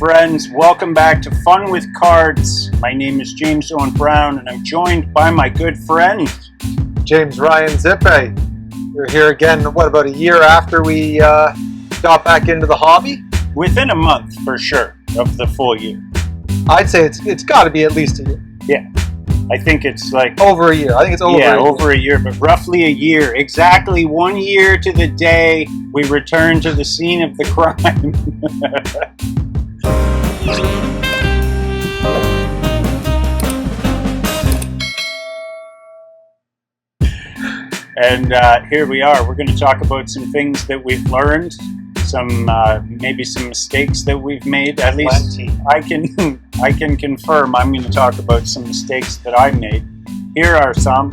friends. Welcome back to Fun with Cards. My name is James Owen Brown, and I'm joined by my good friend, James Ryan se2ep1. We're here again, about a year after we got back into the hobby? Within a month, for sure, of the full year. I'd say it's got to be at least a year. Yeah. I think it's like... Over a year. I think it's over a year. Yeah, over a year, but roughly a year. Exactly 1 year to the day we return to the scene of the crime. And here we are. We're going to talk about some things that we've learned, maybe some mistakes that we've made. At least I can confirm I'm going to talk about some mistakes that I made. Here are some.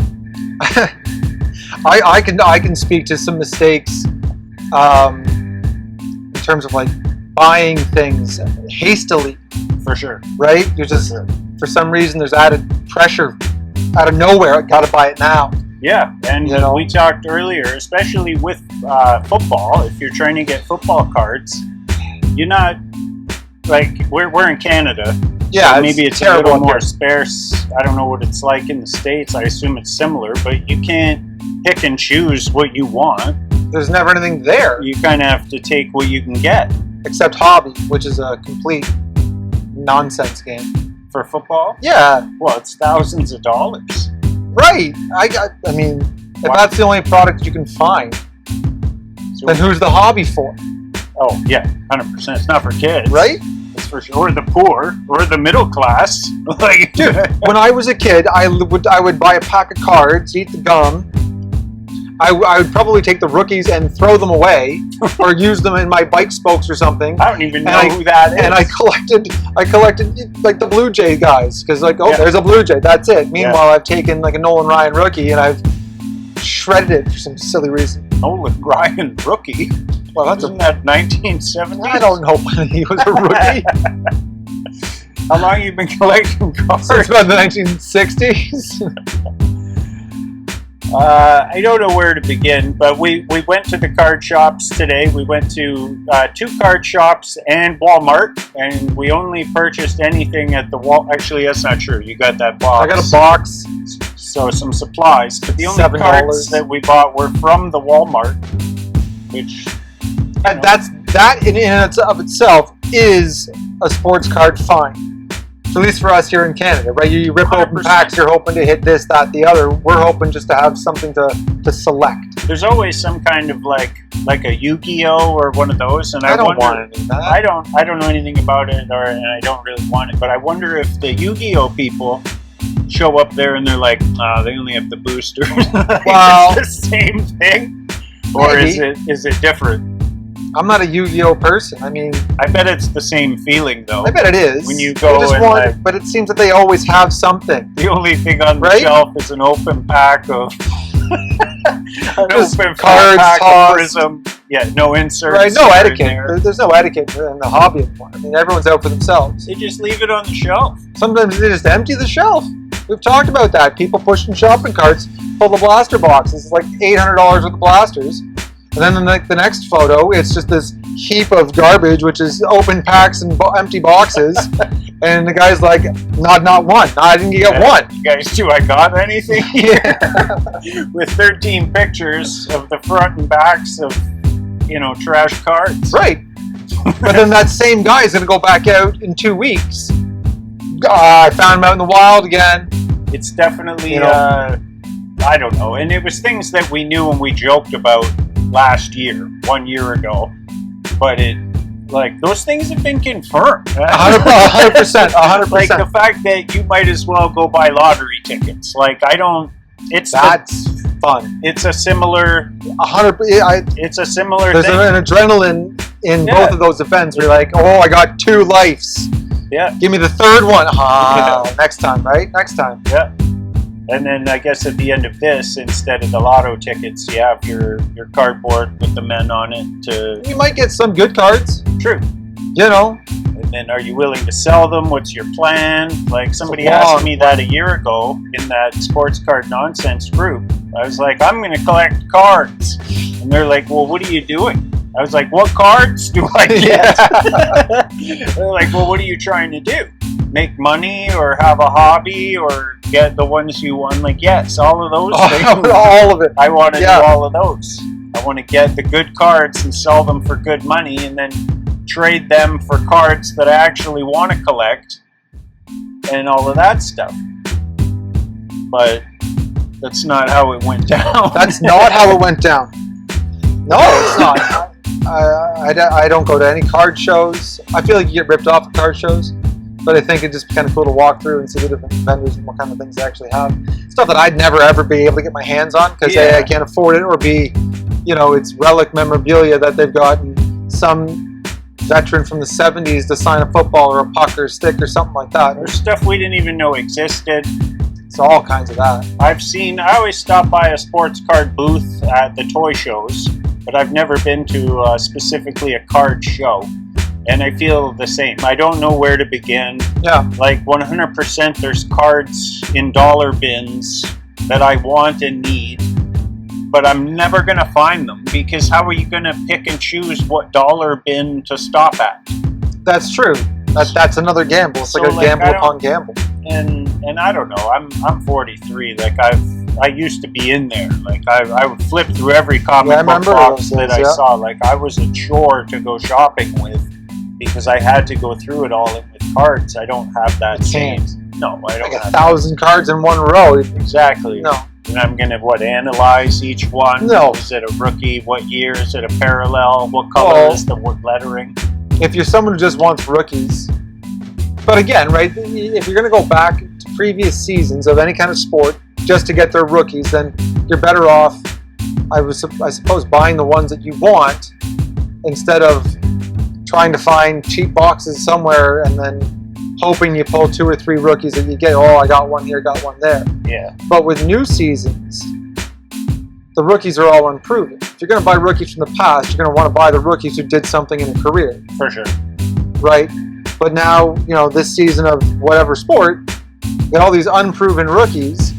I can speak to some mistakes in terms of like buying things hastily. For sure. Right? You're just for some reason there's added pressure out of nowhere. I got to buy it now. Yeah, and we talked earlier, especially with football. If you're trying to get football cards, you're not like we're in Canada. Yeah, so maybe it's a little more sparse. I don't know what it's like in the States. I assume it's similar, but you can't pick and choose what you want. There's never anything there. You kind of have to take what you can get. Except hobby, which is a complete nonsense game. For football? Yeah. Well, it's thousands of dollars. Right. I mean, if that's the only product you can find, then who's the hobby for? Oh, yeah, 100%. It's not for kids. Right? It's for sure. Or the poor, or the middle class. Like, dude, when I was a kid, I would buy a pack of cards, eat the gum. I would probably take the rookies and throw them away, or use them in my bike spokes or something. I don't even know who that is. And I collected like the Blue Jay guys, because there's a Blue Jay, that's it. Meanwhile, I've taken like a Nolan Ryan rookie and I've shredded it for some silly reason. Nolan Ryan rookie? Well, isn't that 1970s? I don't know when he was a rookie. How long have you been collecting cards? Since about the 1960s. I don't know where to begin, but we went to the card shops today. We went to 2 card shops and Walmart, and we only purchased anything at the Actually, that's not true. You got that box. I got a box. So some supplies, but the only $7 cards that we bought were from the Walmart, which... And that in and of itself is a sports card find. So at least for us here in Canada, right? You rip 100%. Open packs, you're hoping to hit this, that, the other. We're hoping just to have something to select. There's always some kind of like a Yu-Gi-Oh or one of those, and I don't want any of that. I don't know anything about it, and I don't really want it. But I wonder if the Yu-Gi-Oh people show up there and they're like, they only have the boosters. Well, it's the same thing, or maybe. is it different? I'm not a Yu-Gi-Oh person. I mean, I bet it's the same feeling though. I bet it is. When you go but it seems that they always have something. The only thing on the shelf is an open pack of open cards, pack of Prism. Yeah, no inserts. Right, no etiquette. There's no etiquette in the hobby anymore. I mean, everyone's out for themselves. They just leave it on the shelf. Sometimes they just empty the shelf. We've talked about that. People pushing shopping carts full of blaster boxes. It's like $800 worth of blasters. And then the next photo, it's just this heap of garbage, which is open packs and empty boxes. And the guy's like, not one. I didn't get one. You guys, do I got anything? Yeah. With 13 pictures of the front and backs of, trash cards. Right. But then that same guy is going to go back out in 2 weeks. I found him out in the wild again. It's definitely, I don't know. And it was things that we knew and we joked about last year, 1 year ago, but those things have been confirmed. 100%. 100%. Like the fact that you might as well go buy lottery tickets. Like that's fun. It's a similar. 100%. It's a similar. There's thing. an adrenaline in both of those events. Where you're like, oh, I got 2 lives. Yeah. Give me the 3rd one. Next time, right? Next time. Yeah. And then I guess at the end of this, instead of the lotto tickets, you have your cardboard with the men on it. You might get some good cards. True. And then are you willing to sell them? What's your plan? Like somebody asked me that a year ago in that sports card nonsense group. I was like, I'm going to collect cards. And they're like, well, what are you doing? I was like, what cards do I get? Yeah. They're like, well, what are you trying to do? Make money or have a hobby or get the ones you want? Like, yes, all of those things. All of it. I want to do all of those. I want to get the good cards and sell them for good money and then trade them for cards that I actually want to collect and all of that stuff. But that's not how it went down. That's not how it went down. No, it's not. I don't go to any card shows. I feel like you get ripped off at card shows, but I think it's just kind of cool to walk through and see the different vendors and what kind of things they actually have. Stuff that I'd never ever be able to get my hands on because A, I can't afford it, or B, it's relic memorabilia that they've gotten some veteran from the 70s to sign a football or a puck or a stick or something like that. There's stuff we didn't even know existed. It's all kinds of that. I always stop by a sports card booth at the toy shows, but I've never been to specifically a card show. And I feel the same. I don't know where to begin. Yeah. Like 100% there's cards in dollar bins that I want and need, but I'm never going to find them because how are you going to pick and choose what dollar bin to stop at? That's true. That's another gamble. It's like a gamble upon gamble. And I don't know. I'm 43. Like I used to be in there. Like I would flip through every comic book box that I saw. Like I was a chore to go shopping with because I had to go through it all. And with cards, I don't have that same. No, I don't. Like 1,000 cards in one row. Exactly. No. And I'm gonna analyze each one. No. Is it a rookie? What year? Is it a parallel? What color is the lettering? If you're someone who just wants rookies, but again, right? If you're gonna go back to previous seasons of any kind of sport just to get their rookies, then you're better off, I suppose, buying the ones that you want instead of trying to find cheap boxes somewhere and then hoping you pull 2 or 3 rookies that you get. Oh, I got one here, got one there. Yeah. But with new seasons, the rookies are all unproven. If you're going to buy rookies from the past, you're going to want to buy the rookies who did something in a career. For sure. Right? But now, this season of whatever sport, you got all these unproven rookies.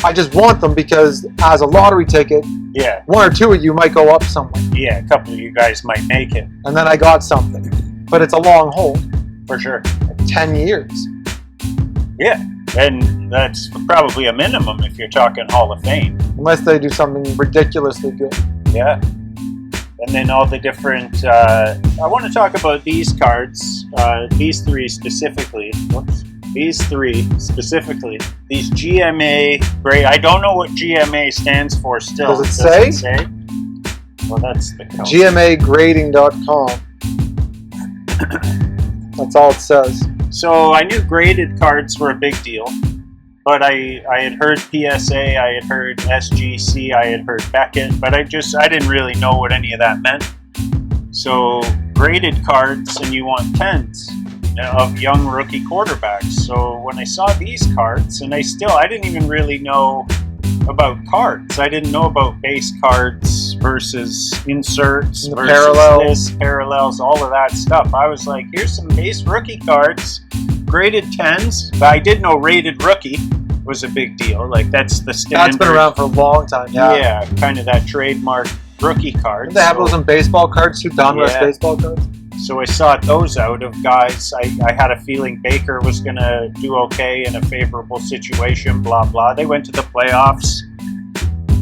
I just want them because as a lottery ticket, 1 or 2 of you might go up somewhere. Yeah, a couple of you guys might make it. And then I got something. But it's a long hold. For sure. Like 10 years. Yeah. And that's probably a minimum if you're talking Hall of Fame. Unless they do something ridiculously good. Yeah. And then all the different... I want to talk about these cards. These 3 specifically. Whoops. These 3 specifically. These GMA grade. I don't know what GMA stands for still. Does it say? Well, that's the code. GMAgrading.com. That's all it says. So I knew graded cards were a big deal, but I had heard PSA, I had heard SGC, I had heard Beckett, but I didn't really know what any of that meant. So graded cards, and you want 10s of young rookie quarterbacks. So when I saw these cards, and I didn't even really know about cards. I didn't know about base cards versus inserts versus parallels, all of that stuff. I was like, here's some base rookie cards, graded 10s. But I did know rated rookie was a big deal. Like that's the standard. That's been around for a long time. Yeah, kind of that trademark rookie card. They have those in baseball cards too, Donruss baseball cards. So I sought those out of guys. I had a feeling Baker was going to do okay in a favorable situation, blah, blah. They went to the playoffs.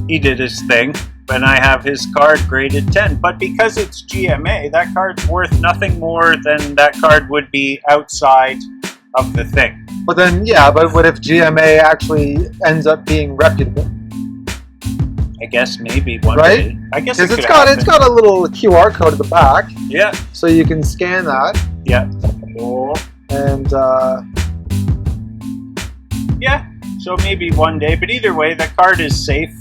He did his thing. And I have his card graded 10. But because it's GMA, that card's worth nothing more than that card would be outside of the thing. But then, but what if GMA actually ends up being reputable? I guess maybe one day. I guess because it's got a little QR code at the back. Yeah. So you can scan that. Yeah. And yeah. So maybe one day. But either way, that card is safe.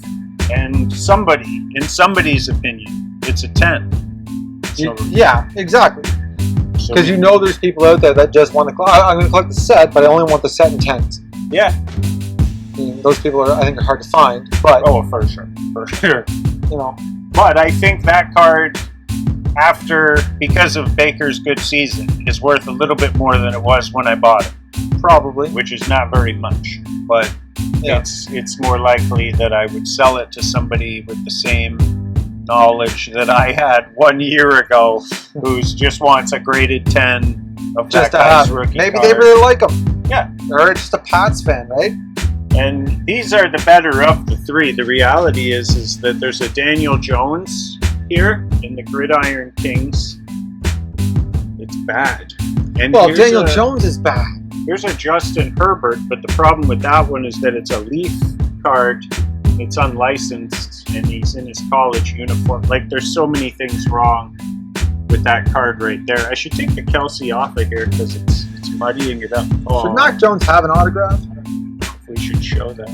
And in somebody's opinion, it's a 10. So, yeah, exactly. Because so there's people out there that just want to collect. I'm going to collect the set, but I only want the set in 10s. Yeah. Those people I think are hard to find, but for sure. You But I think that card, because of Baker's good season, is worth a little bit more than it was when I bought it. Probably, which is not very much, but it's more likely that I would sell it to somebody with the same knowledge that I had 1 year ago, who just wants a graded 10 of Just that to guy's have. rookie Maybe card. they really like him. Yeah. Or just a Pats fan, right? And these are the better of the three. The reality is that there's a Daniel Jones here in the Gridiron Kings. It's bad. And Well, here's Daniel Jones is bad. Here's a Justin Herbert, but the problem with that one is that it's a Leaf card. It's unlicensed, and he's in his college uniform. Like, there's so many things wrong with that card right there. I should take the Kelsey off of here because it's muddying it up. Oh, Should Mac Jones have an autograph? we should show that.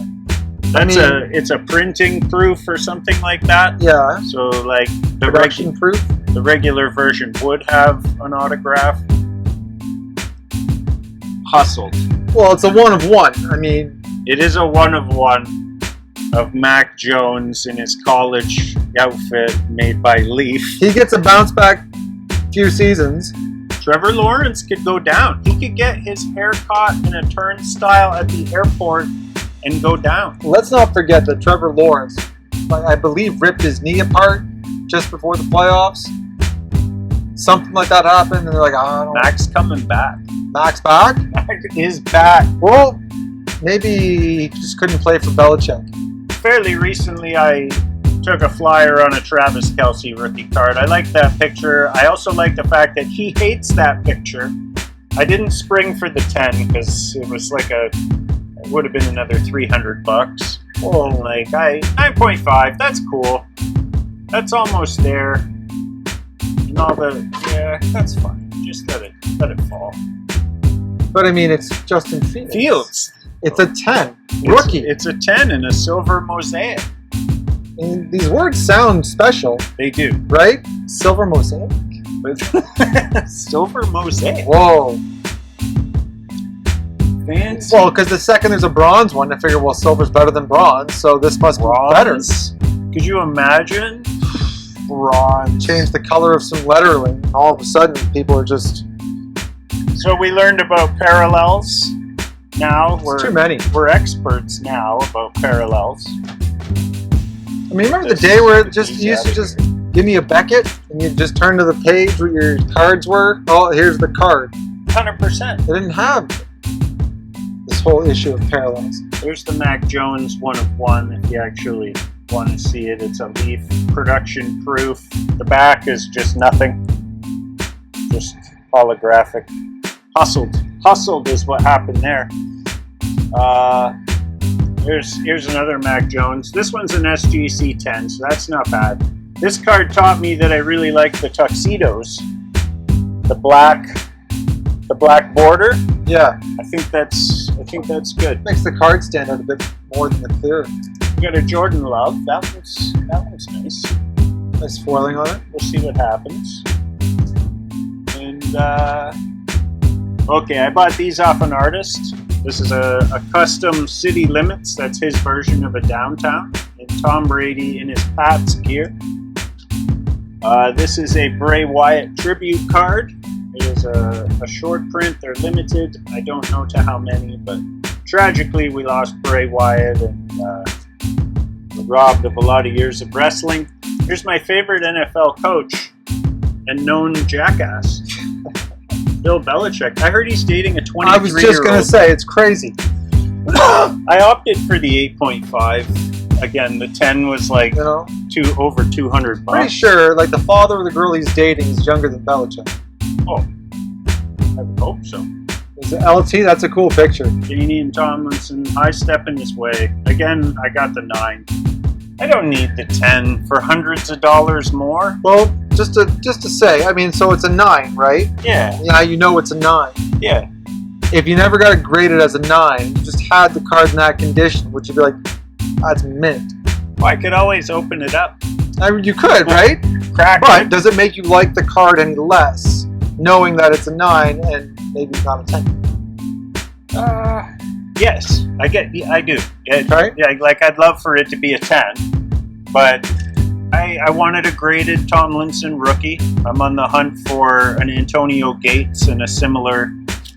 It's a printing proof or something like that. Yeah. So like the Production proof. the regular version would have an autograph. Hustled. Well, it's a 1 of 1. I mean, It is a 1 of 1 of Mac Jones in his college outfit made by Leaf. he gets a bounce back few seasons. Trevor Lawrence could go down. He could get his hair caught in a turnstile at the airport and go down. Let's not forget that Trevor Lawrence, I believe, ripped his knee apart just before the playoffs. Something like that happened, and they're like, I don't know. Mac's coming back. Mac's back? Mac is back. Well, maybe he just couldn't play for Belichick. Fairly recently, I took a flyer on a Travis Kelce rookie card. I like that picture. I also like the fact that he hates that picture. I didn't spring for the 10 because it was like it would have been another $300. Well, like 9.5. That's cool. That's almost there. And all that's fine. Just let it fall. But I mean, it's Justin Fields. Fields. It's a 10. Rookie. It's a 10 in a silver mosaic. And these words sound special, They do. right? Silver mosaic. Silver mosaic. Whoa. Fancy. Well, because the second there's a bronze one, I figure, well, silver's better than bronze, so this must be better. Bronze? Could you imagine? Bronze. Change the color of some lettering, and all of a sudden people are just... So we learned about parallels. Now It's too many. we're experts now about parallels. I mean, remember the day where it just you used to just give me a Beckett, and you just turn to the page where your cards were? Oh, here's the card. 100%. They didn't have this whole issue of parallels. There's the Mac Jones 1 of 1 if you actually want to see it. It's a Leaf production proof. The back is just nothing. Just holographic. Hustled is what happened there. Here's another Mac Jones. This one's an SGC 10, so that's not bad. This card taught me that I really like the tuxedos. The black border. Yeah, I think that's good. makes the card stand out a bit more than the clear. We got a Jordan Love. That one's nice. Nice foiling on it. We'll see what happens. And okay, I bought these off an artist. This is a custom City Limits. That's his version of a downtown. And Tom Brady in his Pats gear. This is a Bray Wyatt tribute card. It is a short print. They're limited. I don't know to how many, but tragically we lost Bray Wyatt and we're robbed of a lot of years of wrestling. Here's my favorite NFL coach and known jackass, Bill Belichick. I heard he's dating a 23-year-old. I was just going to say, it's crazy. I opted for the 8.5. Again, the 10 was like You know? over $200. Pretty sure, like, the father of the girl he's dating is younger than Belichick. Oh, I would hope so. Is it LT? That's a cool picture. Damian Tomlinson, high step in his way. Again, I got the 9. I don't need the 10 for hundreds of dollars more. Well, just to say, I mean, so it's a 9, right? Yeah, Yeah, you know it's a 9. yeah. If you never got it graded as a 9, you just had the card in that condition, would you be like, that's mint? Well, I could always open it up, I mean, you could, right? crack But it. does it make you like the card any less, knowing that it's a 9 and maybe not a 10? Yes, I do. Right? Yeah, like I'd love for it to be a 10, but I wanted a graded Tomlinson rookie. I'm on the hunt for an Antonio Gates in a similar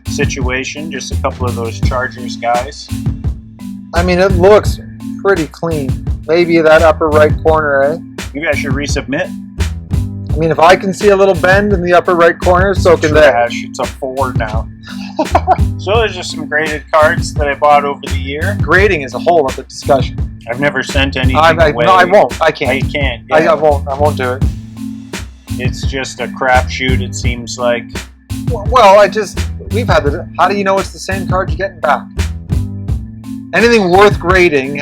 situation, just a couple of those Chargers guys. I mean, it looks pretty clean. Maybe that upper right corner, eh? Maybe I should resubmit. I mean, if I can see a little bend in the upper right corner, so can they. Trash. It's a 4 now. So there's just some graded cards that I bought over the year. Grading is a whole other discussion. I've never sent anything away. No, I won't. I can't. I can't. I Yeah. won't do it. It's just a crapshoot, it seems like. Well, we've had the. How do you know it's the same card you're getting back? Anything worth grading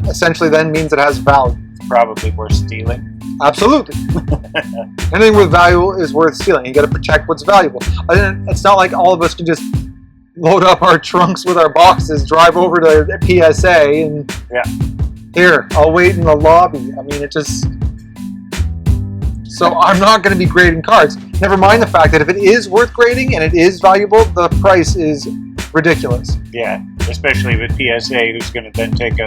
essentially then means it has value. Probably worth stealing. Absolutely. Anything with value is worth stealing. You got to protect what's valuable. It's not like all of us can just load up our trunks with our boxes, drive over to the PSA, and here, I'll wait in the lobby. I mean, it just. So I'm not going to be grading cards. Never mind the fact that if it is worth grading and it is valuable, the price is ridiculous. Yeah, especially with PSA, who's going to then take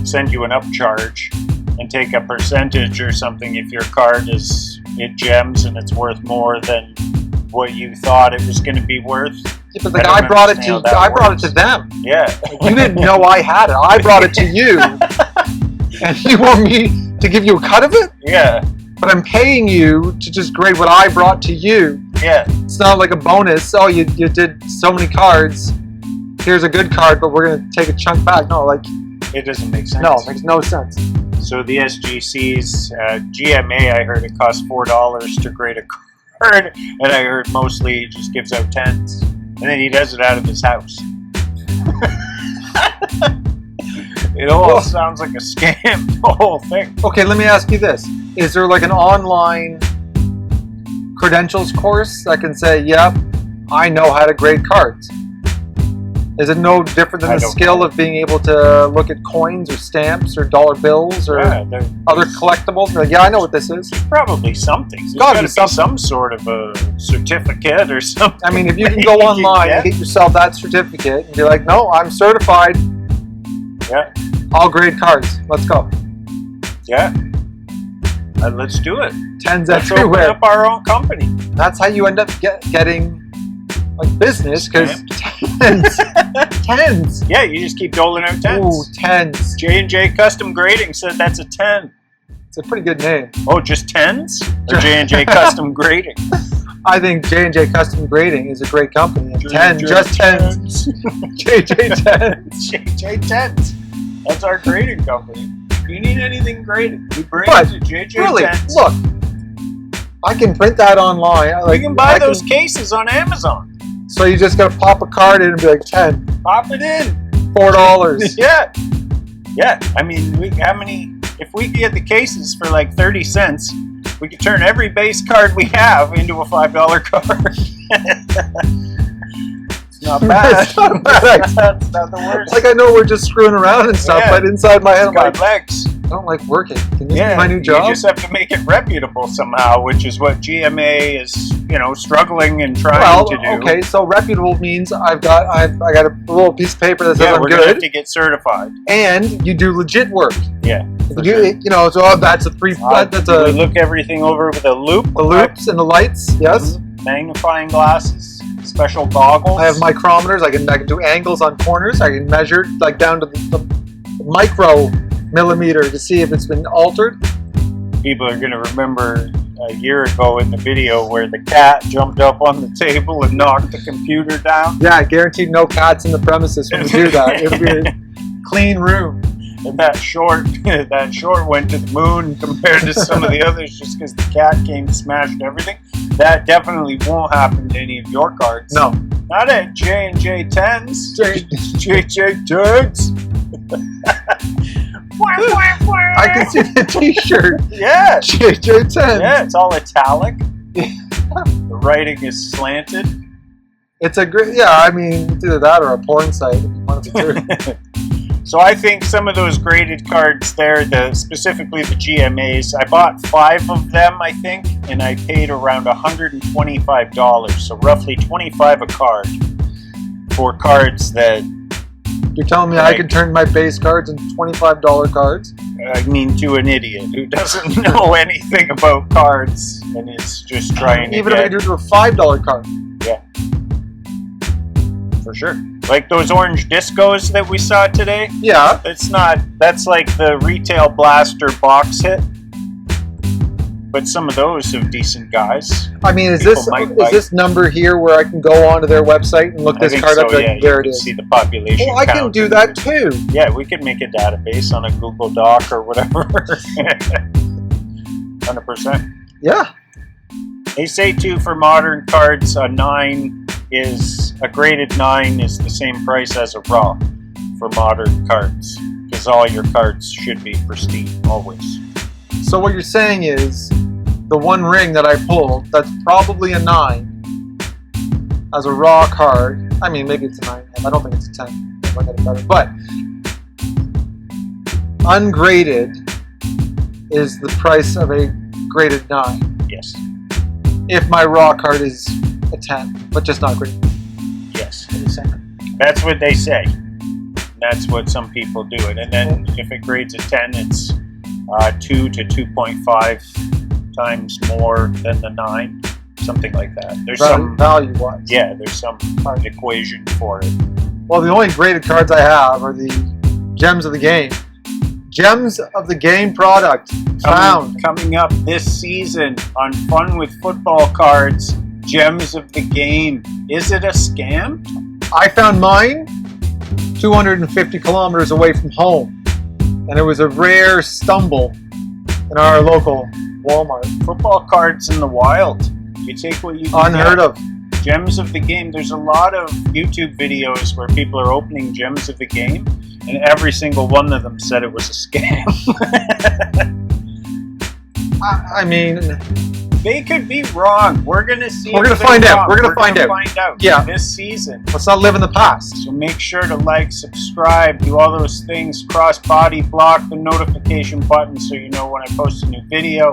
send you an upcharge and take a percentage or something if your card it gems and it's worth more than what you thought it was going to be worth. Yeah, but the guy brought it to them. Yeah, you didn't know I had it. I brought it to you, and you want me to give you a cut of it? Yeah. But I'm paying you to just grade what I brought to you. Yeah. It's not like a bonus. Oh, you did so many cards. Here's a good card, but we're going to take a chunk back. No, like... It doesn't make sense. No, it makes no sense. So the SGC's GMA, I heard it costs $4 to grade a card, and I heard mostly he just gives out 10s. And then he does it out of his house. It all sounds like a scam, the whole thing. Okay, let me ask you this. Is there like an online credentials course that can say, yep, I know how to grade cards? Is it no different than the skill of being able to look at coins or stamps or dollar bills or other collectibles? Like, yeah, I know what this is. There's probably something. There's got to be some sort of a certificate or something. I mean, if you can go online and get yourself that certificate and be like, no, I'm certified. Yeah. I'll grade cards. Let's go. Yeah. Let's do it. 10s Let's everywhere. open up our own company. That's how you end up getting like business, because 10s. Yeah, you just keep doling out 10s. Ooh, 10s. J&J Custom Grading said that's a 10. It's a pretty good name. Oh, just 10s? Or J&J Custom Grading? I think J&J Custom Grading is a great company. And 10, just 10s. JJ 10s. JJ 10s. That's our grading company. If you need anything graded, we bring But it to JJ really, 10s. look, I can print that online. You can buy those cases on Amazon. So you just gotta pop a card in and be like 10. Pop it in. $4. Yeah. Yeah. I mean, if we get the cases for like 30 cents, we could turn every base card we have into a $5 card. It's not bad. It's not bad. That's not the worst. Like, I know we're just screwing around and stuff, but inside my head, I'm like, legs. I don't like working. Can this be my new job? You just have to make it reputable somehow, which is what GMA is, struggling and trying to do. Okay, so reputable means I got a little piece of paper that says I'm we're good. Gonna have to get certified. And you do legit work. Yeah. So that's a three. That's a. We look everything over with a loop. The loops and the lights. Yes. Mm-hmm. Magnifying glasses. Special goggles. I have micrometers. I can do angles on corners. I can measure like down to the micro millimeter to see if it's been altered. People are going to remember a year ago in the video where the cat jumped up on the table and knocked the computer down. Yeah, guaranteed no cats in the premises when we do that. It'll be a clean room. And that short went to the moon compared to some of the others just because the cat came and smashed everything. That definitely won't happen to any of your cards. No. Not at J&J 10s. JJ 10s. I can see the t-shirt. Yeah. JJ 10s. Yeah, it's all italic. The writing is slanted. It's a great, I mean, it's either that or a porn site. One of the two. So I think some of those graded cards there, specifically the GMAs, I bought 5 of them, I think, and I paid around $125, so roughly $25 a card for cards that... You're telling me I can turn my base cards into $25 cards? I mean, to an idiot who doesn't know anything about cards and is just trying to Even if I do it to a $5 card. Yeah. For sure. Like those orange discos that we saw today? Yeah. It's not, that's like the retail blaster box hit. But some of those have decent guys. I mean, is this number here where I can go onto their website and look this card up? Yeah, there it is. See the population. Well, I can do that too. Yeah, we could make a database on a Google Doc or whatever. 100%. Yeah. They say too for modern cards, a graded 9 is the same price as a raw for modern cards, because all your cards should be pristine always. So what you're saying is, the one ring that I pulled, that's probably a 9 as a raw card. I mean, maybe it's a 9. I don't think it's a 10. I'll look at it better. But ungraded is the price of a graded 9. Yes. If my raw card is a 10, but just not graded. Yes. That's what they say. That's what some people do it. And then if it grades a 10, it's 2 to 2.5 times more than the 9, something like that. There's some value-wise. Yeah, there's some equation for it. Well, the only graded cards I have are the Gems of the Game. Gems of the Game product found. Coming up this season on Fun with Football Cards, Gems of the Game. Is it a scam? I found mine 250 kilometers away from home, and it was a rare stumble in our local Walmart. Football cards in the wild. You take what you can Unheard of. Gems of the Game. There's a lot of YouTube videos where people are opening Gems of the Game, and every single one of them said it was a scam. I mean, they could be wrong. We're gonna see. We're gonna find out. We're gonna find out. Yeah. This season. Let's not live in the past. So make sure to like, subscribe, do all those things. Cross body block the notification button so you know when I post a new video.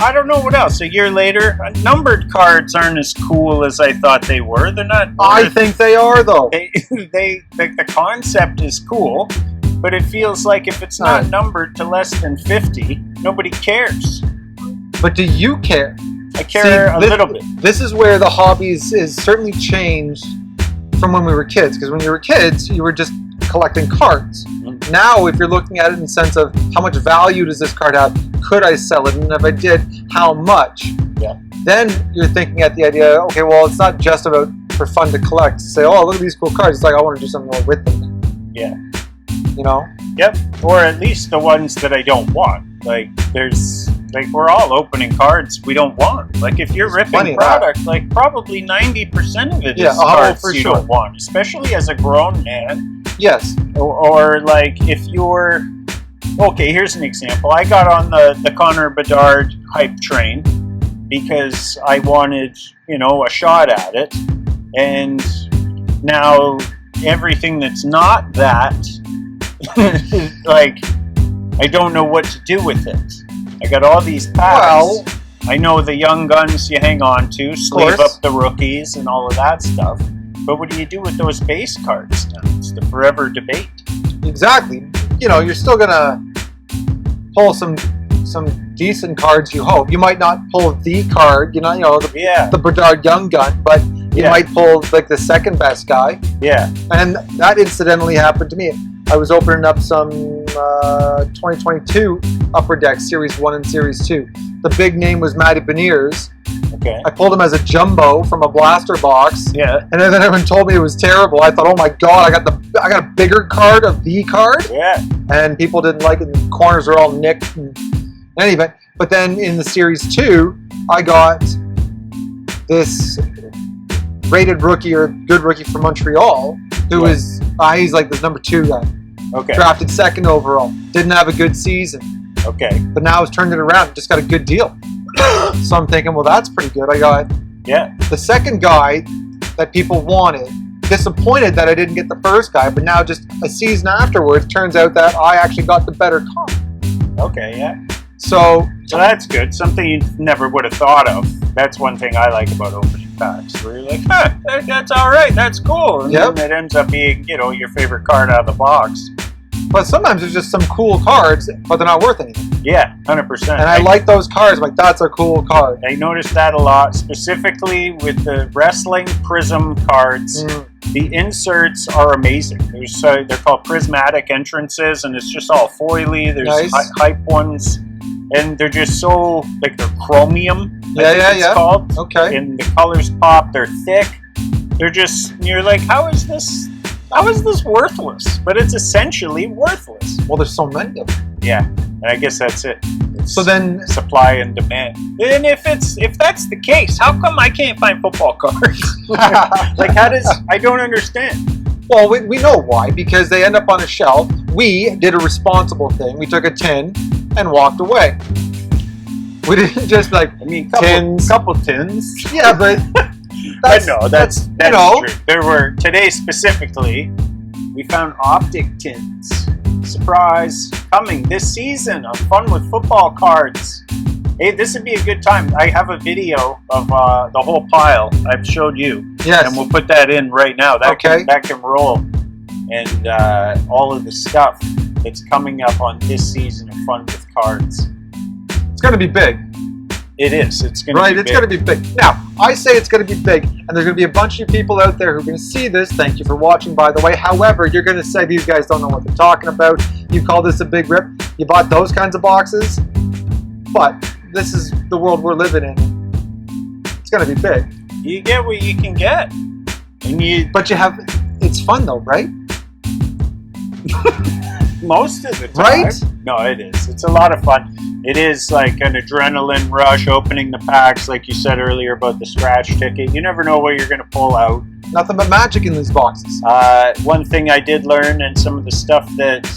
I don't know what else. A year later, numbered cards aren't as cool as I thought they were. They're not. I think they are though. The concept is cool, but it feels like if it's not numbered to less than 50, nobody cares. But do you care? I care a little bit. This is where the hobbies is certainly changed from when we were kids. Because when you were kids, you were just collecting cards. Mm-hmm. Now, if you're looking at it in the sense of how much value does this card have, could I sell it? And if I did, how much? Yeah. Then you're thinking at the idea, okay, well, it's not just about for fun to collect. Say, oh, look at these cool cards. It's like, I want to do something more with them. Yeah. You know? Yep. Or at least the ones that I don't want. Like, we're all opening cards we don't want. Like, if you're ripping product, like, probably 90% of it is cards you don't want. Especially as a grown man. Yes. Or like, if you're... Okay, here's an example. I got on the Connor Bedard hype train because I wanted, a shot at it. And now everything that's not that, like, I don't know what to do with it. I got all these packs. Well, I know the young guns you hang on to, sleeve up the rookies and all of that stuff. But what do you do with those base cards now? It's the forever debate. Exactly. You're still gonna pull some decent cards. You hope you might not pull the card. The Bedard Young Gun, but you might pull like the second best guy. Yeah. And that incidentally happened to me. I was opening up some 2022 Upper Deck Series 1 and Series 2. The big name was Matty Beniers. Okay. I pulled him as a jumbo from a blaster box. Yeah. And then everyone told me it was terrible. I thought, oh my god, I got a bigger card of the card. Yeah. And people didn't like it. The corners are all nicked. Anyway, but then in the Series 2, I got this rated rookie or good rookie from Montreal who is he's like this number 2 guy. Okay. Drafted second overall. Didn't have a good season. Okay. But now he's turned it around. Just got a good deal. So I'm thinking, well, that's pretty good. I got the second guy that people wanted. Disappointed that I didn't get the first guy, but now just a season afterwards, turns out that I actually got the better card. Okay, yeah. So that's good. Something you never would have thought of. That's one thing I like about opening packs, where you're like, that's all right, that's cool. And then it ends up being, your favorite card out of the box. But sometimes there's just some cool cards, but they're not worth anything. Yeah, 100%. And I like those cards. I'm like, that's a cool card. I noticed that a lot, specifically with the wrestling Prism cards. The inserts are amazing. They're called prismatic entrances, and it's just all foily. There's Nice. hype ones, and they're just so, like, they're chromium. It's called. Okay. And the colors pop. They're thick. They're just, you're like, how is this worthless? But it's essentially worthless. Well, there's so many of them. Yeah, and I guess that's it. It's So then, supply and demand. And if that's the case, how come I can't find football cards? Like, I don't understand. well, we know why. Because they end up on a shelf. We did a responsible thing. We took a tin and walked away. We didn't just like, I mean, couple tins. yeah, but But no, that's you know, true. There were, today specifically, we found optic tins. Surprise, coming this season on Fun with Football Cards. Hey, this would be a good time. I have a video of the whole pile I've showed you. yes. And we'll put that in right now. That Okay. that can roll. And all of the stuff that's coming up on this season of Fun with Cards. It's going to be big. It is. It's going to Right, be it's big. going to be big. Now, I say it's going to be big, and there's going to be a bunch of people out there who are going to see this. Thank you for watching, by the way. However, you're going to say these guys don't know what they're talking about. You call this a big rip. You bought those kinds of boxes, but this is the world we're living in. It's going to be big. You get what you can get. And you, But you have, it's fun though, right? most of the time. Right? No, it is. It's a lot of fun. It is like an adrenaline rush opening the packs, like you said earlier about the scratch ticket. You never know what you're going to pull out. Nothing but magic in these boxes. One thing I did learn, and some of the stuff that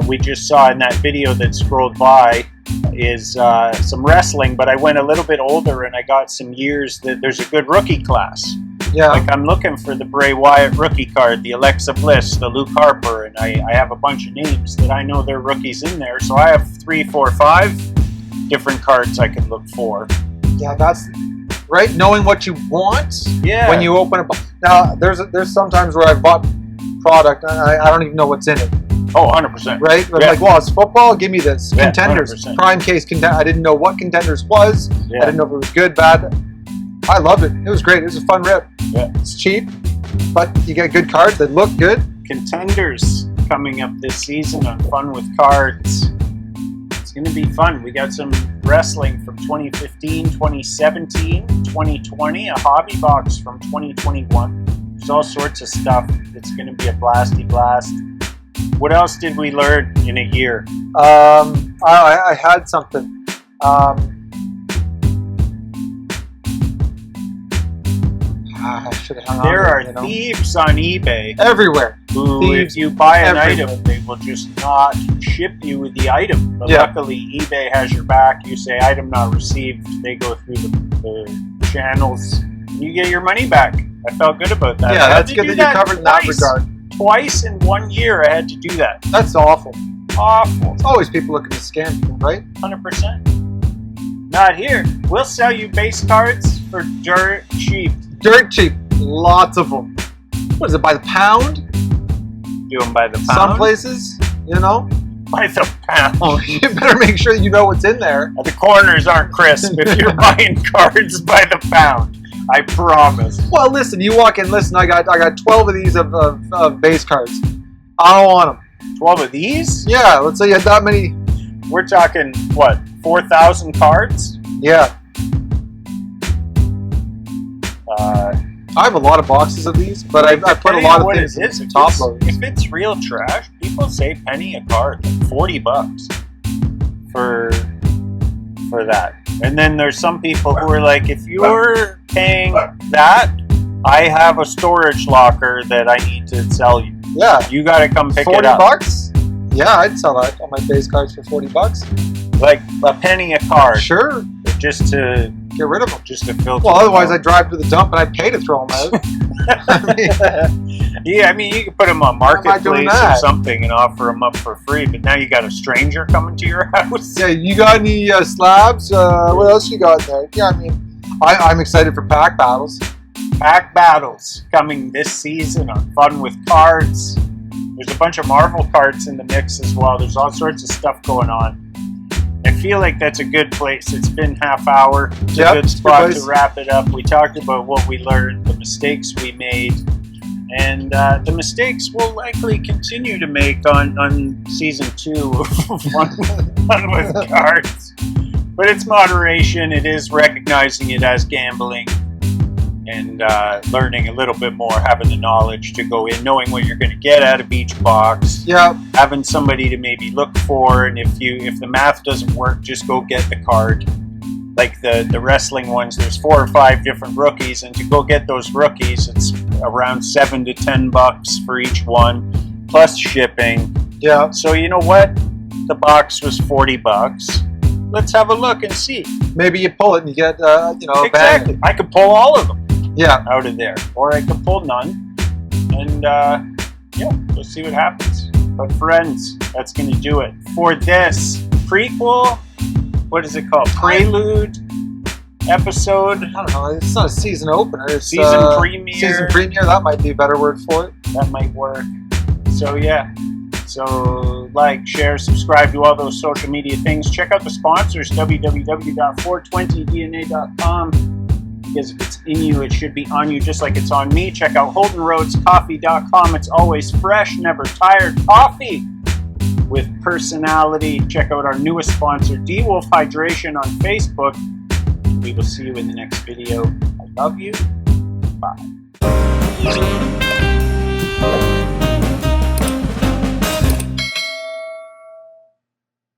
we just saw in that video that scrolled by, is some wrestling. But I went a little bit older and I got some years that there's a good rookie class. Yeah. Like, I'm looking for the Bray Wyatt rookie card, the Alexa Bliss, the Luke Harper, and I have a bunch of names that I know they're rookies in there. So I have 3, 4, 5 different cards I can look for. Yeah, that's right. Knowing what you want Yeah. when you open a box. Now, there's sometimes where I've bought product and I don't even know what's in it. Oh, 100%. Right? But Yeah. like, well, it's football. Give me this. Yeah, Contenders. 100%. Prime case contender. I didn't know what Contenders was. Yeah. I didn't know if it was good, bad. I loved it. It was great. It was a fun rip. Yeah. It's cheap, but you get good cards that look good. Contenders coming up this season on Fun with Cards. It's going to be fun. We got some wrestling from 2015, 2017, 2020, a hobby box from 2021. There's all sorts of stuff. It's going to be a blasty blast. What else did we learn in a year? I had something. I should have hung on. There to are it, you know? thieves on eBay everywhere. who, Thieves if you buy an everywhere. item, they will just not ship you with the item. But Yeah. luckily, eBay has your back. You say item not received. They go through the channels. And you get your money back. I felt good about that. I Yeah, had that's to good do that you're covered in that twice. regard. Twice in 1 year, I had to do that. That's awful. Awful. It's always people looking to scam people, right? 100%. Not here. We'll sell you base cards for dirt cheap. Dirt cheap. Lots of them. What is it, by the pound? Do them by the pound. Some places, you know? By the pound. You better make sure you know what's in there. The corners aren't crisp if you're buying cards by the pound. I promise. Well, listen, you walk in, listen, I got 12 of these of base cards. I don't want them. 12 of these? Yeah, let's say you had that many. We're talking, what, 4,000 cards? Yeah. I have a lot of boxes of these, but I put a lot of things in the top loaders. If it's real trash, people say penny a card, like $40 for that. And then there's some people who are like, if you're paying that, I have a storage locker that I need to sell you. Yeah. You got to come pick it 40 up. bucks? Yeah, I'd sell that on my base cards for 40 bucks. Like a penny a card, Sure. just to Get rid of them. filter. Well, them otherwise out. I'd drive to the dump and I'd pay to throw them out. I mean, Yeah, I mean, you can put them on Why am I doing Marketplace or that? something and offer them up for free, but now you got a stranger coming to your house. yeah, you got any slabs? What else you got there? Yeah, I mean, I'm excited for pack battles. Pack battles coming this season on Fun with Cards. There's a bunch of Marvel cards in the mix as well. There's all sorts of stuff going on. I feel like that's a good place. It's been half hour. It's Yep, a good it's a good spot place. to wrap it up. We talked about what we learned, the mistakes we made. And the mistakes we'll likely continue to make on season 2 of Fun with Cards. But it's moderation, it is recognizing it as gambling, and learning a little bit more, having the knowledge to go in, knowing what you're going to get out of each box. Yeah. Having somebody to maybe look for, and if the math doesn't work, just go get the card. Like the wrestling ones, there's 4 or 5 different rookies, and to go get those rookies, it's around $7 to $10 for each one, plus shipping. Yeah. So you know what? The box was $40. Let's have a look and see. Maybe you pull it and you get, exactly. I could pull all of them. Yeah. Out of there, or I could pull none, and yeah, we'll see what happens. But friends, that's going to do it for this prequel. What is it called? Prelude episode. I don't know. It's not a season opener. It's season premiere. Season premiere. That might be a better word for it. That might work. So yeah. So like, share, subscribe to all those social media things. Check out the sponsors, www.420dna.com. Because if it's in you, it should be on you, just like it's on me. Check out HoldenRoadsCoffee.com. It's always fresh, never tired coffee with personality. Check out our newest sponsor, D-Wolf Hydration, on Facebook. We will see you in the next video. I love you. Bye.